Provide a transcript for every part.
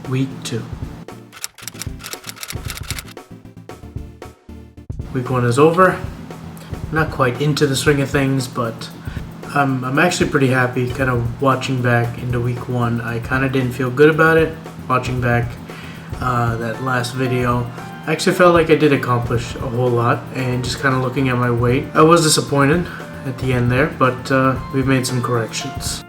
Week 2. Week 1 is over. Not quite into the swing of things, but I'm actually pretty happy kind of watching back into week 1. I kind of didn't feel good about it watching back that last video. I actually felt like I did accomplish a whole lot, and just kind of looking at my weight, I was disappointed at the end there, but we've made some corrections.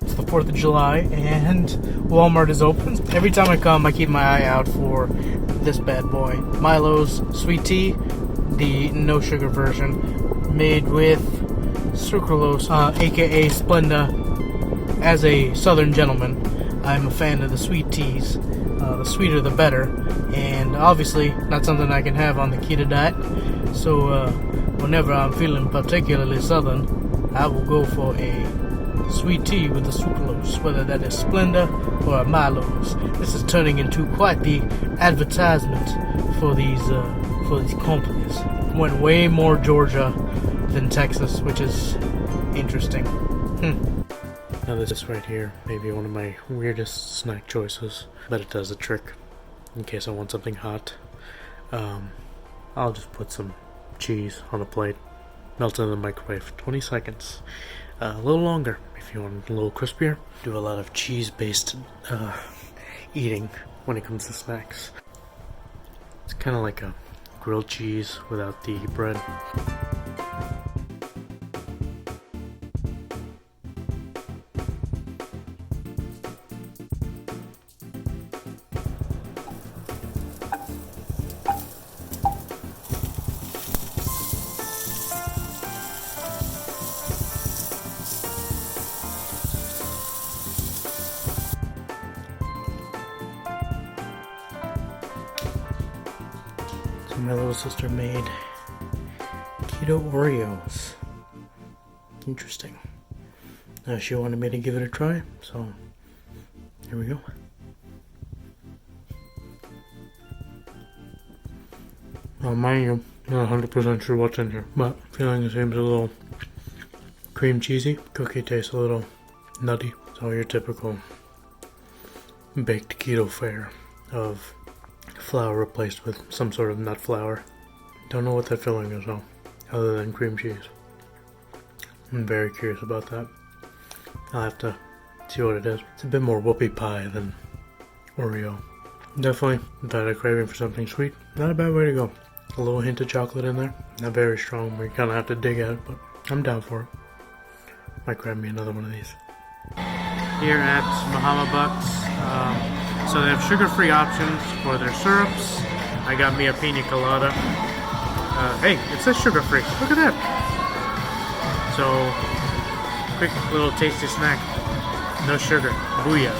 It's the 4th of July and Walmart is open. Every time I come, I keep my eye out for this bad boy. Milo's Sweet Tea, the no sugar version, made with sucralose, aka Splenda. As a southern gentleman, I'm a fan of the sweet teas. The sweeter the better, and obviously not something I can have on the keto diet. So whenever I'm feeling particularly southern, I will go for a sweet tea with the sucralose, whether that is Splenda or Milo's. This is turning into quite the advertisement for these companies. Went way more Georgia than Texas, which is interesting. Now this right here may be one of my weirdest snack choices, but it does the trick. In case I want something hot, I'll just put some cheese on a plate, melt it in the microwave, 20 seconds. A little longer if you want it a little crispier. Do a lot of cheese-based eating when it comes to snacks. It's kind of like a grilled cheese without the bread. My little sister made keto Oreos. Interesting. She wanted me to give it a try, so here we go. Mind you, not 100% sure what's in here, but feeling it seems a little cream cheesy. Cookie tastes a little nutty. It's all your typical baked keto fare of flour replaced with some sort of nut flour. Don't know what that filling is though, other than cream cheese. I'm very curious about that. I'll have to see what it is. It's a bit more whoopie pie than Oreo. Definitely, if I had a craving for something sweet, not a bad way to go. A little hint of chocolate in there. Not very strong, we kind of have to dig at it, but I'm down for it. Might grab me another one of these. Here at Bahama Bucks, so they have sugar-free options for their syrups. I got me a pina colada. Hey, it says sugar-free. Look at that. So, quick little tasty snack. No sugar. Booyah.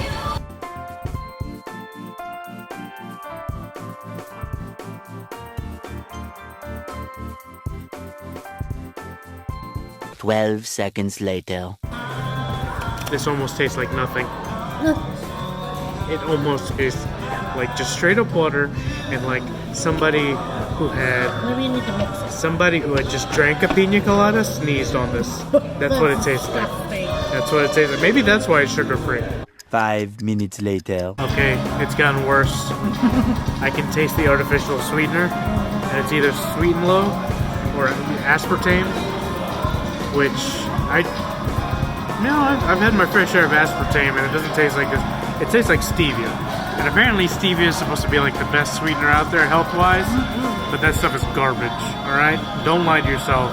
"12 seconds later." This almost tastes like nothing. It almost tastes like just straight up water, and like somebody who had just drank a pina colada sneezed on this. That's what it tastes like. That's what it tastes like. Maybe that's why it's sugar free. 5 minutes later. Okay, it's gotten worse. I can taste the artificial sweetener, and it's either Sweet and Low or aspartame, which I've had my fair share of aspartame, and it doesn't taste like this. It tastes like stevia. And apparently stevia is supposed to be like the best sweetener out there health-wise, but that stuff is garbage, alright? Don't lie to yourself.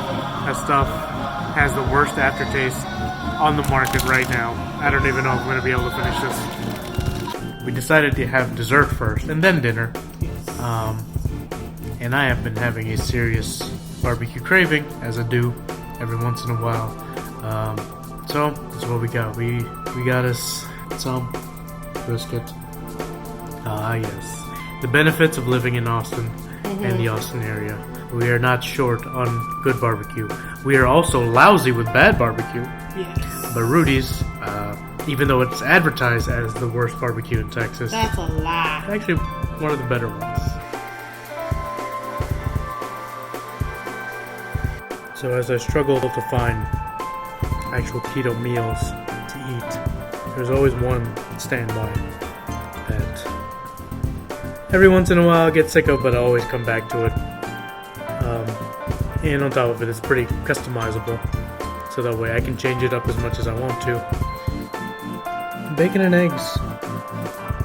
That stuff has the worst aftertaste on the market right now. I don't even know if I'm going to be able to finish this. We decided to have dessert first, and then dinner. And I have been having a serious barbecue craving, as I do every once in a while. So, that's what we got. We got us some brisket. Yes. The benefits of living in Austin and the Austin area. We are not short on good barbecue. We are also lousy with bad barbecue. Yes. But Rudy's, Even though it's advertised as the worst barbecue in Texas. That's a lie. Actually, one of the better ones. So as I struggle to find actual keto meals to eat, there's always one standby that every once in a while I get sick of, but I always come back to it. And on top of it, it's pretty customizable, so that way I can change it up as much as I want to. Bacon and eggs.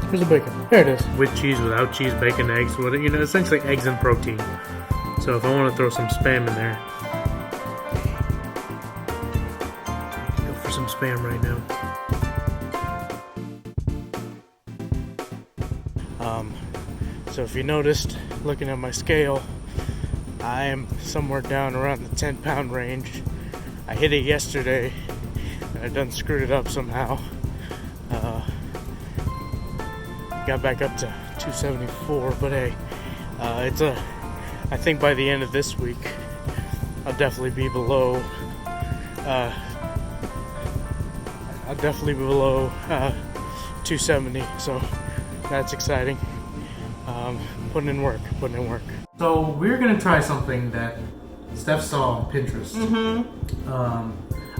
Where's the bacon? There it is. With cheese, without cheese, bacon, eggs, essentially eggs and protein. So if I want to throw some Spam in there, I can go for some Spam right now. So if you noticed, looking at my scale, I am somewhere down around the 10-pound range. I hit it yesterday, and I done screwed it up somehow. Got back up to 274, but hey, I think by the end of this week, I'll definitely be below. I'll definitely be below 270, so that's exciting. Putting in work. So we're gonna try something that Steph saw on Pinterest.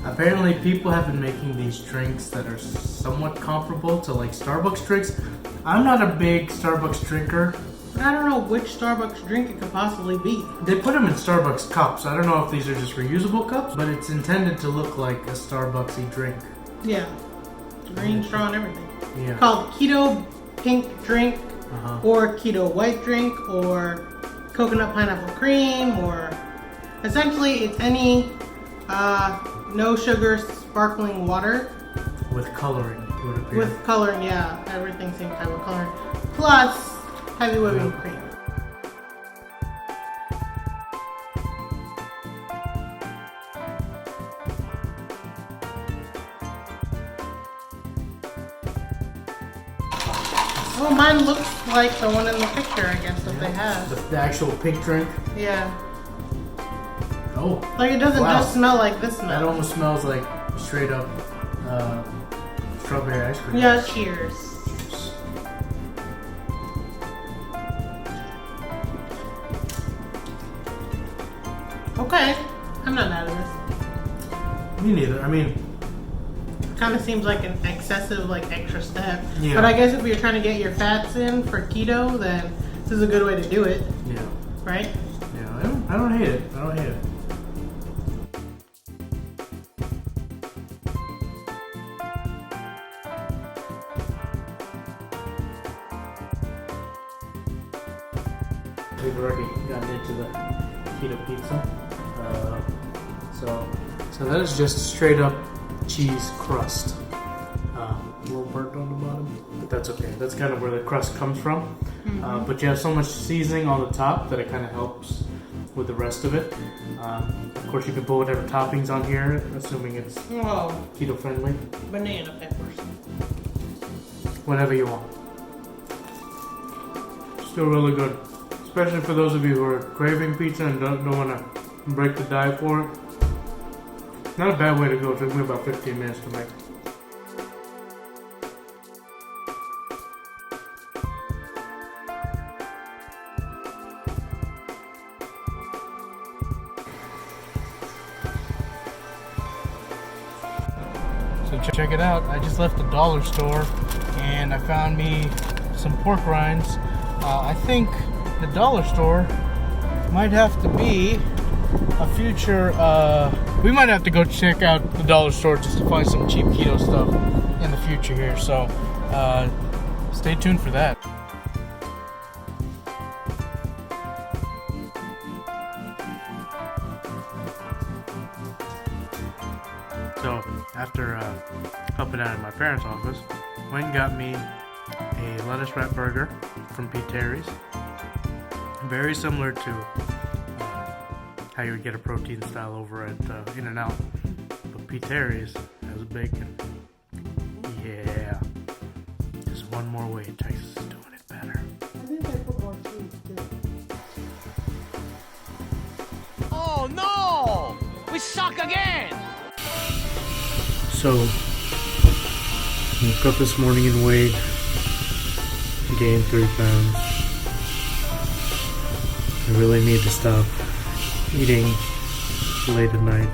Apparently people have been making these drinks that are somewhat comparable to like Starbucks drinks. I'm not a big Starbucks drinker. But I don't know which Starbucks drink it could possibly be. They put them in Starbucks cups. I don't know if these are just reusable cups, but it's intended to look like a Starbucksy drink. Yeah. Green straw and everything. Yeah. Called Keto Pink Drink, or Keto White Drink, or Coconut Pineapple Cream, or essentially it's any no sugar sparkling water. With coloring, it would appear. With coloring, yeah. Everything same type of coloring. Plus heavy whipping cream. Oh, mine looks like the one in the picture, I guess, that they have. The actual pink drink? Yeah. Oh. Like it doesn't just smell like this smell. That almost smells like straight up strawberry ice cream. Yeah, cheers. Okay. I'm not mad at this. Me neither. I mean, kind of seems like an excessive, like extra step. Yeah. But I guess if you're trying to get your fats in for keto, then this is a good way to do it. Yeah. Right? Yeah. I don't hate it. We've already gotten into the keto pizza. So that is just straight up cheese crust. A little burnt on the bottom, but that's okay. That's kind of where the crust comes from. But you have so much seasoning on the top that it kind of helps with the rest of it. Of course, you can put whatever toppings on here, assuming it's keto friendly. Banana peppers. Whatever you want. Still really good. Especially for those of you who are craving pizza and don't want to break the diet for it. Not a bad way to go. It took me about 15 minutes to make. So check it out. I just left the dollar store and I found me some pork rinds. I think the dollar store might have to be a future, we might have to go check out the dollar store just to find some cheap keto stuff in the future here, so stay tuned for that. So after helping out in my parents' office, went and got me a lettuce wrap burger from Pete Terry's. Very similar to how you would get a protein style over at In-N-Out. But Pete Terry's has bacon. Yeah. Just one more way Texas is doing it better. I think I put more cheese too. Oh no! We suck again! So Woke up this morning and weighed, gained 3 pounds. I really need to stop eating late at night,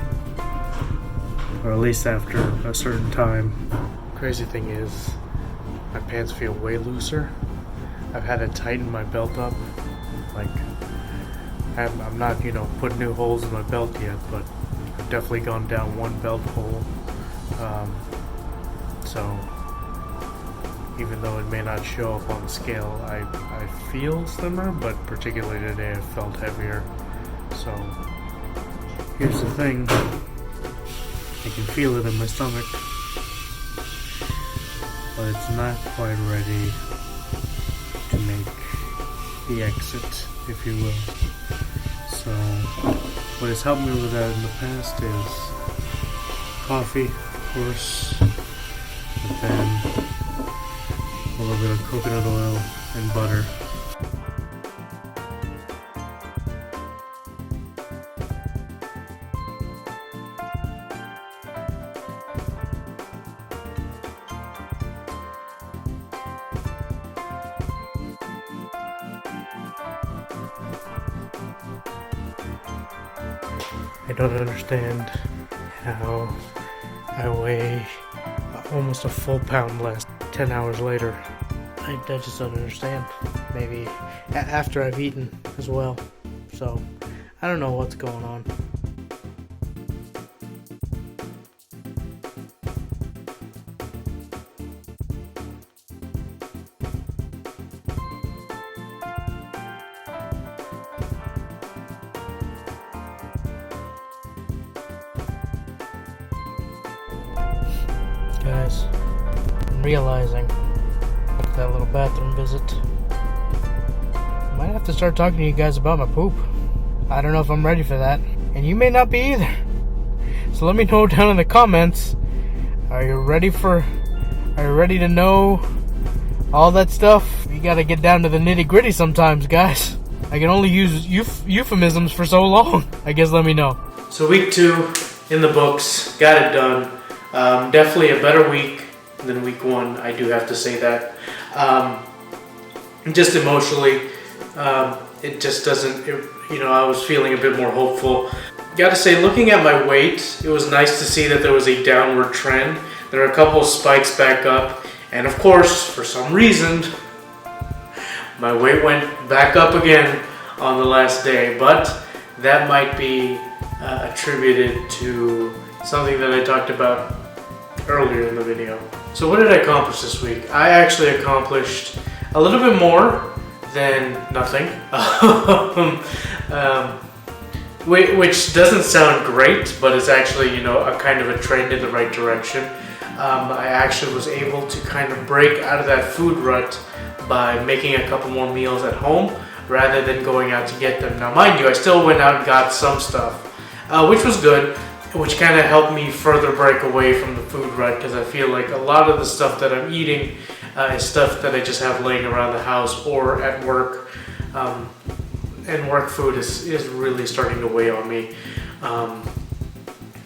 or at least after a certain time. Crazy thing is, my pants feel way looser. I've had to tighten my belt up. Like, I'm not, putting new holes in my belt yet, but I've definitely gone down one belt hole. So, even though it may not show up on the scale, I feel slimmer, but particularly today I felt heavier. So, here's the thing. I can feel it in my stomach, but it's not quite ready to make the exit, if you will. So, what has helped me with that in the past is coffee, of course, but then a little bit of coconut oil and butter. I don't understand how I weigh almost a full pound less 10 hours later. I just don't understand. Maybe after I've eaten as well. So, I don't know what's going on. Guys, I'm realizing that little bathroom visit, I might have to start talking to you guys about my poop. I don't know if I'm ready for that, and you may not be either. So let me know down in the comments. Are you ready to know all that stuff? You gotta get down to the nitty gritty sometimes, guys. I can only use euphemisms for so long. I guess let me know. So week 2 in the books, got it done. Definitely a better week than week 1, I do have to say that. Just emotionally, it just doesn't, I was feeling a bit more hopeful. Gotta say, looking at my weight, it was nice to see that there was a downward trend. There are a couple of spikes back up, and of course, for some reason, my weight went back up again on the last day, but that might be attributed to something that I talked about earlier in the video. So what did I accomplish this week? I actually accomplished a little bit more than nothing, which doesn't sound great, but it's actually, a kind of a trend in the right direction. I actually was able to kind of break out of that food rut by making a couple more meals at home rather than going out to get them. Now, mind you, I still went out and got some stuff, which was good, which kind of helped me further break away from the food rut, because I feel like a lot of the stuff that I'm eating is stuff that I just have laying around the house or at work, and work food is really starting to weigh on me.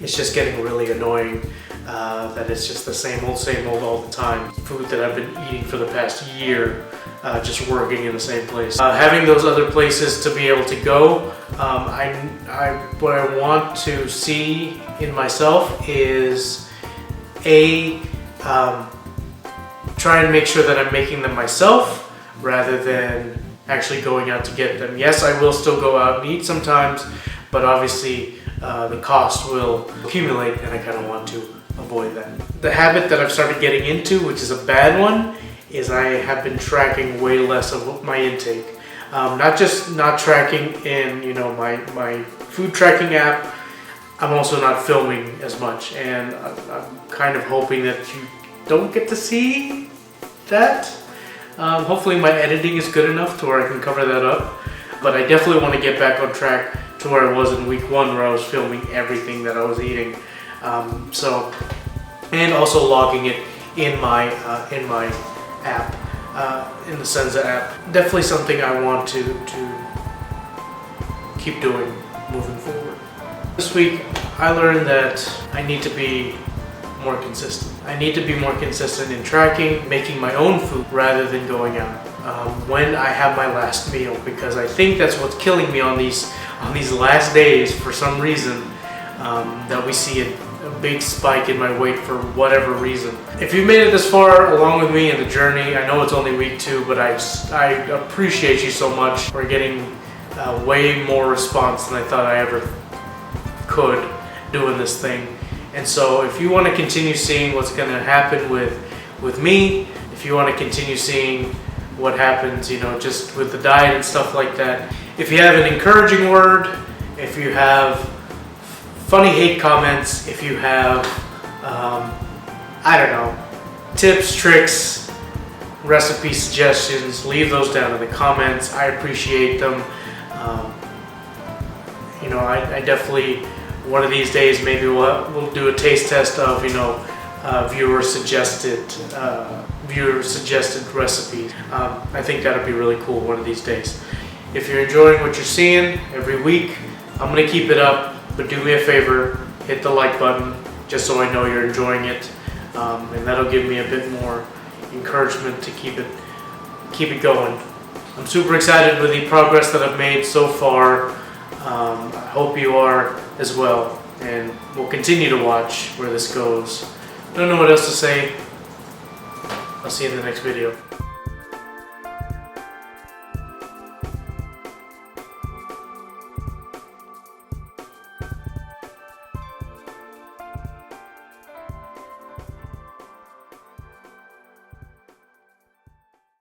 It's just getting really annoying that it's just the same old all the time. Food that I've been eating for the past year, just working in the same place. Having those other places to be able to go, what I want to see in myself is try and make sure that I'm making them myself rather than actually going out to get them. Yes, I will still go out and eat sometimes, but obviously the cost will accumulate, and I kind of want to avoid that. The habit that I've started getting into, which is a bad one, is I have been tracking way less of my intake. Not just not tracking in my food tracking app, I'm also not filming as much, and I'm kind of hoping that you don't get to see that. Hopefully my editing is good enough to where I can cover that up, but I definitely want to get back on track to where I was in week 1, where I was filming everything that I was eating. And also logging it in my app, in the Senza app. Definitely something I want to keep doing moving forward. This week I learned that I need to be more consistent. I need to be more consistent in tracking, making my own food rather than going out when I have my last meal, because I think that's what's killing me on these last days for some reason, that we see a big spike in my weight for whatever reason. If you made it this far along with me in the journey, I know it's only week 2, but I appreciate you so much for getting way more response than I thought I ever could doing this thing. And so if you want to continue seeing what's going to happen with me, if you want to continue seeing what happens, just with the diet and stuff like that, if you have an encouraging word, if you have funny hate comments, if you have, I don't know, tips, tricks, recipe suggestions, leave those down in the comments. I appreciate them. I definitely, one of these days, maybe we'll do a taste test of, viewer suggested recipes. I think that'd be really cool one of these days. If you're enjoying what you're seeing every week, I'm gonna keep it up, but do me a favor, hit the like button just so I know you're enjoying it, and that'll give me a bit more encouragement to keep it going. I'm super excited with the progress that I've made so far. I hope you are as well, and we'll continue to watch where this goes. I don't know what else to say. I'll see you in the next video.